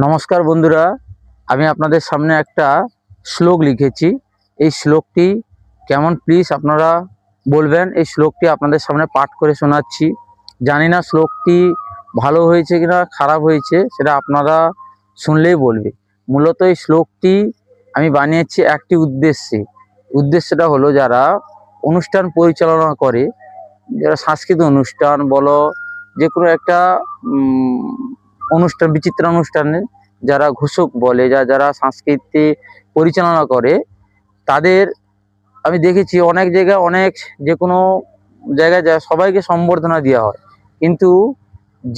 নমস্কার বন্ধুরা, আমি আপনাদের সামনে একটা শ্লোক লিখেছি। এই শ্লোকটি কেমন প্লিজ আপনারা বলবেন। এই শ্লোকটি আপনাদের সামনে পাঠ করে শোনাচ্ছি। জানি না শ্লোকটি ভালো হয়েছে কিনা খারাপ হয়েছে, সেটা আপনারা শুনলেই বলবে। মূলত এই শ্লোকটি আমি বানিয়েছি একটি উদ্দেশ্যটা হলো যারা অনুষ্ঠান পরিচালনা করে, যারা সাংস্কৃতিক অনুষ্ঠান বলো, যে কোনো একটা অনুষ্ঠান, বিচিত্র অনুষ্ঠানে যারা ঘোষক বলে, যারা সাংস্কৃতিক পরিচালনা করে, তাদের আমি দেখেছি অনেক জায়গায়, যে কোনো জায়গায় সবাইকে সম্বর্ধনা দেওয়া হয়, কিন্তু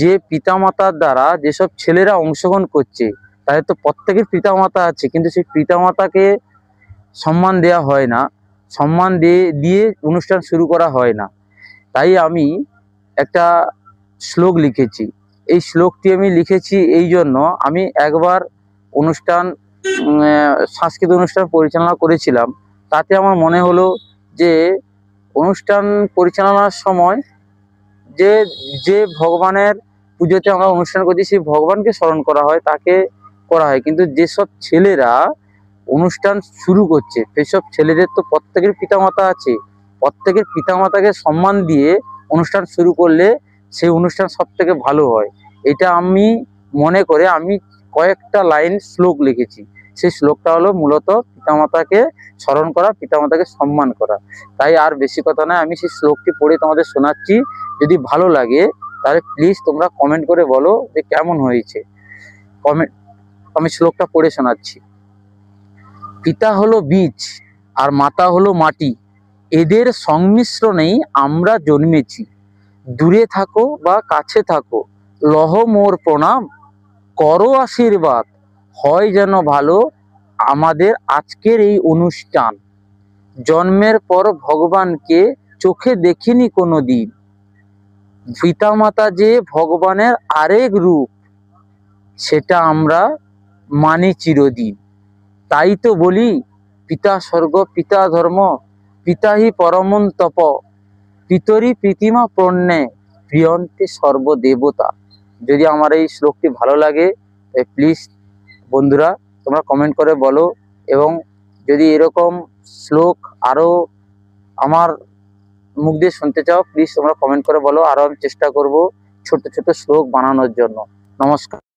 যে পিতামাতার দ্বারা যেসব ছেলেরা অংশগ্রহণ করছে, তাদের তো প্রত্যেকের পিতামাতা আছে, কিন্তু সেই পিতামাতাকে সম্মান দেওয়া হয় না, সম্মান দিয়ে অনুষ্ঠান শুরু করা হয় না। তাই আমি একটা শ্লোক লিখেছি। এই শ্লোকটি আমি লিখেছি এই জন্য, আমি একবার সাংস্কৃতিক অনুষ্ঠান পরিচালনা করেছিলাম। তাতে আমার মনে হলো যে অনুষ্ঠান পরিচালনার সময় যে যে ভগবানের পুজোতে আমরা অনুষ্ঠান করছি, সেই ভগবানকে স্মরণ করা হয়, তাকে করা হয়, কিন্তু যেসব ছেলেরা অনুষ্ঠান শুরু করছে, সেসব ছেলেদের তো প্রত্যেকের পিতামাতা আছে, প্রত্যেকের পিতামাতাকে সম্মান দিয়ে অনুষ্ঠান শুরু করলে সেই অনুষ্ঠান সব থেকে ভালো হয়। এটা আমি মনে করে আমি কয়েকটা লাইন শ্লোক লিখেছি। সেই শ্লোকটা হলো মূলত পিতামাতাকে স্মরণ করা, পিতামাতাকে সম্মান করা। তাই আর বেশি কথা নয়, আমি সেই শ্লোকটি পড়ে তোমাদের শোনাচ্ছি। যদি ভালো লাগে তাহলে প্লিজ তোমরা কমেন্ট করে বলো যে কেমন হয়েছে। কমেন্ট, আমি শ্লোকটা পড়ে শোনাচ্ছি। পিতা হলো বীজ আর মাতা হলো মাটি, এদের সংমিশ্রণেই আমরা জন্মেছি। দূরে থাকো বা কাছে থাকো, লহ মোর প্রণাম, করো আশীর্বাদ, হয় যেন ভালো আমাদের আজকের এই অনুষ্ঠান। জন্মের পর ভগবানকে চোখে দেখিনি কোনো দিন, পিতামাতা যে ভগবানের আরেক রূপ, সেটা আমরা মানি চিরদিন। তাই তো বলি, পিতা স্বর্গ পিতা ধর্ম, পিতা হি পরমং তপ, পিতরি প্রীতিমা প্রণ্যে, প্রিয়ন্তে সর্বদেবতা। যদি আমার এই শ্লোকটি ভালো লাগে প্লিজ বন্ধুরা তোমরা কমেন্ট করে বলো, এবং যদি এরকম শ্লোক আরো আমার মুখ দিয়ে শুনতে চাও প্লিজ তোমরা কমেন্ট করে বলো। আরো আমি চেষ্টা করব ছোট ছোট শ্লোক বানানোর জন্য। নমস্কার।